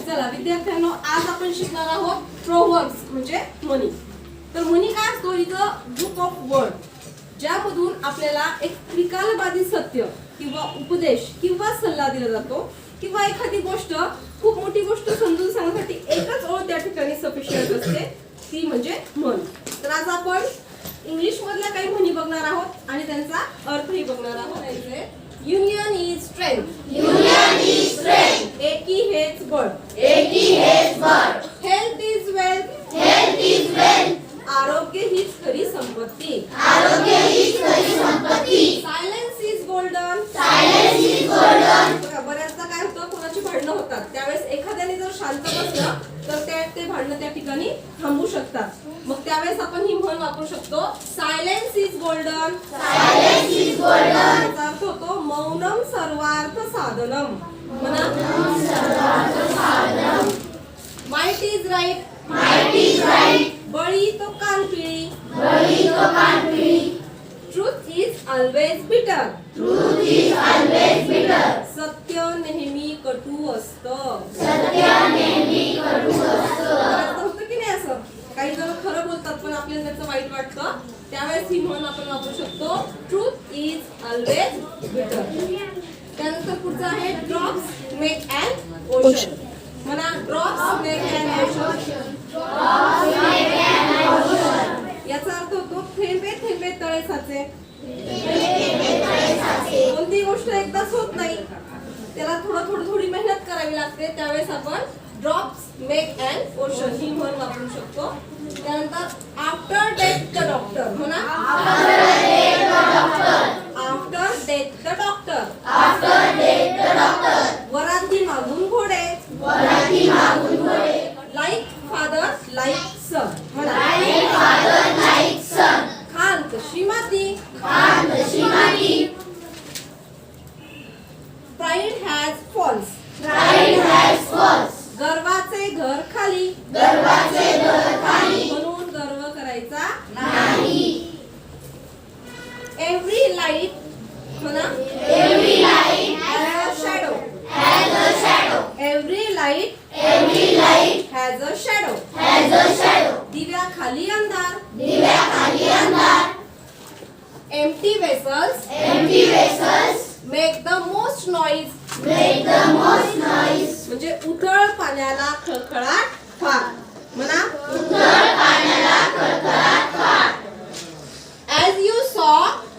चला विद्यार्थ्यांनो, आज आपण शिकणार आहोत प्रोव्हर्ब्स म्हणजे म्हणी. तर म्हणी काय असतो? इथं बुक ऑफ वर्ड ज्यामधून आपल्याला एक त्रिकालबाधी सत्य किंवा उपदेश किंवा सल्ला दिला जातो, किंवा एखादी गोष्ट खूप मोठी गोष्ट समजून सांगण्यासाठी एकच ओळ त्या ठिकाणी सफिशियंट असते, ती म्हणजे म्हण. तर आज आपण इंग्लिश मधल्या काही म्हणी बघणार आहोत आणि त्यांचा अर्थही बघणार आहोत. Union is strength. Union is strength. एकी हेच बळ. एकी हेच बळ. Health is wealth. Health is wealth. आरोग्य हीच खरी संपत्ती. आरोग्य हीच खरी संपत्ती. Silence is golden. Silence is golden. बघा, बऱ्याचदा काय होतं, कोणाची भांडणं होतात त्यावेळेस एखाद्याने जर शांत बसलं तर ते भांडणं त्या ठिकाणी थांबू शकतात. मग त्यावेळेस आपण ही म्हण वापरू शकतो, silence is golden. Silence is golden. याचा अर्थ होतो मौनम सर्वार्थ साधनम. म्हणा, might is right. Might is right. बळी तो कानपिळी. बळी तो कानपिळी. Truth is always bitter. Truth is always bitter. सत्य नेहमी कटू असतं. सत्य नेहमी कटू असतं. होतं की नाही असं? काही जण खरं बोलतात पण आपल्याला त्याचं वाईट वाटतं, त्यावेळेस ही म्हण आपण वापरू शकतो, ट्रुथ इज ऑलवेज बिटर. त्यानंतर पुढचं आहे ड्रॉप्स मेक अन ओशन. म्हणा, ड्रॉप्स मेक अन ओशन. याचा अर्थ होतो थेंबे थेंबे तळे साचे. कोणती गोष्ट एकदाच होत नाही, त्याला थोडी मेहनत करावी लागते. त्यावेळेस आपण ड्रॉप्स मेक अन ओशन ही म्हण वापरू शकतो. त्यानंतर आफ्टर डेथ द डॉक्टर. म्हणा, after death the doctor. After death the doctor. वराती मागून घोडे. वराती मागून घोडे. लाईक फादर लाईक सन. म्हणा, Like father like son. Khan तशी माती. खान तशी माती. Pride has falls. Pride has falls. गर्वाचे घर खाली. गर्वाचे घर खाली. म्हणून गर्व करायचा. नाही. Every light. म्हणा, Every light has a shadow. has a shadow. Every light Every light has a shadow. has a shadow. दिव्याखाली अंधार. दिव्याखाली अंधार. Empty vessels Empty vessels make the most noise. make the most noise. म्हणजे उथळ पाण्याला खळखळाट फार. म्हणा, उथळ पाण्याला खळखळाट फार. ॲज यू सॉ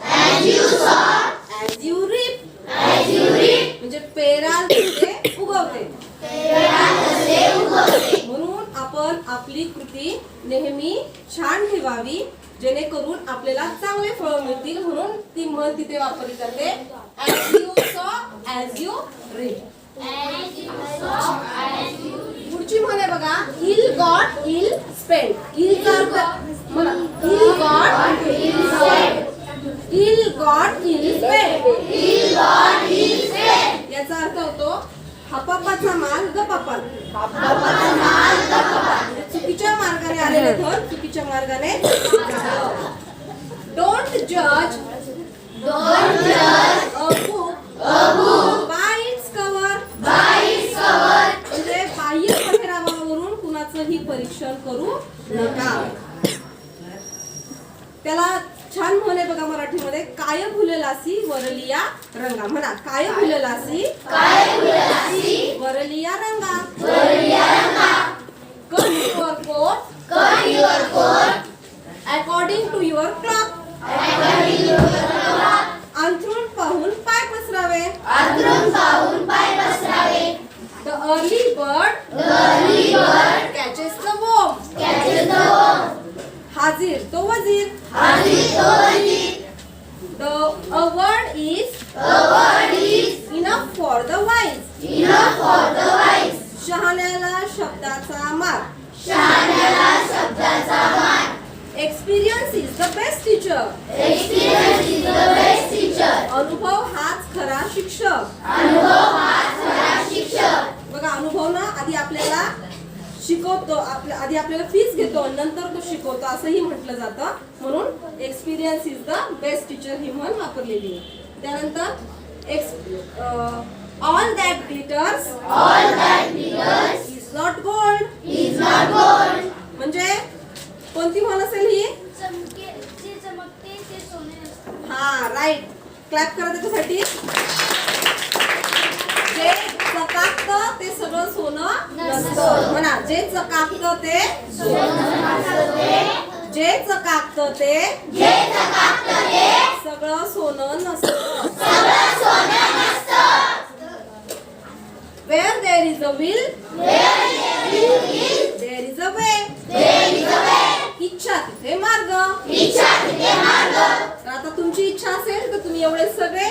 As you saw, as you rip. as you reap, म्हणजे पेराल तसे उगवते. पेराल तसे उगवते. म्हणून आपण आपली कृती नेहमी छान ठेवावी, जेणेकरून आपल्याला चांगले फळ मिळतील. म्हणून ती म्हण तिथे वापरली जाते, ॲज यू सॉ ॲज यू रिप. पुढची म्हण आहे बघा, इल गॉट इल स्पेंड. इलचा अर्थ म्हणा, ill got ill got ill spend. He got his fate. याचा अर्थ होतो हापापाचा माल गपापाल. बापाचा माल गप्पा. चुकीच्या मार्गाने आलेलं धन चुकीच्या मार्गाने डोंट जज Don't judge a book a book bye it's cover. by its cover. म्हणजे बाह्य पेहरावावरून कुणाचंही परीक्षण करू नका. त्याला छान म्हण आहे बघा मराठीमध्ये, काय फुललासी वरलिया रंगा. म्हणा, काय फुललासी काय फुललासी वरलिया रंगा. वरलिया रंगा. Cut your coat Cut your coat according to your clock. according to your cloth. अंथरूण पाहून पाय पसरावे. अंथरूण पाहून पाय पसरावे. The early bird The early bird catches the worm. catches the worm. हाजीर तो वजीर. Hardly so easy. A word is A word is enough for the wise. enough for the wise. शहाण्याला शब्दाचा मार. शहाण्याला शब्दाचा मार. Experience is the best teacher. Experience is the best teacher. अनुभव हाच खरा शिक्षक. अनुभव हाच खरा शिक्षक. बघा, अनुभव ना आधी आपल्याला शिकवतो, आधी आपल्याला फीस घेतो नंतर तो शिकवतो असंही म्हटलं जातं. म्हणून experience is the best teacher ही म्हण वापरलेली आहे. त्यानंतर all that glitters All that glitters is not gold. is not gold. म्हणजे कोणती म्हण असेल ही? जे चमकते ते सोने नसते. हा राईट. क्लॅप करा त्याच्यासाठी. जे चकाकतं ते सगळं सोनं नसतं. म्हणा जे चकाकतं ते जे चकाकतं ते जे चकाकतं ते सगळं सोनं नसतं. सगळं सोनं नसतं. Where there is a will, there is a way. There is a way. इच्छा तिथे मार्ग. इच्छा तिथे मार्ग. तर आता तुमची इच्छा असेल तर तुम्ही एवढे सगळे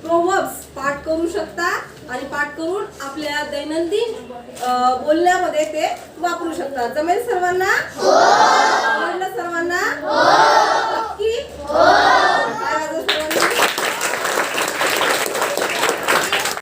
प्रोव्हर्ब्स पाठ करू शकता आणि पाठ करून आपल्या दैनंदिन बोलण्यामध्ये ते वापरू शकता. जमेल सर्वांना? आवडलं सर्वांना? नक्की?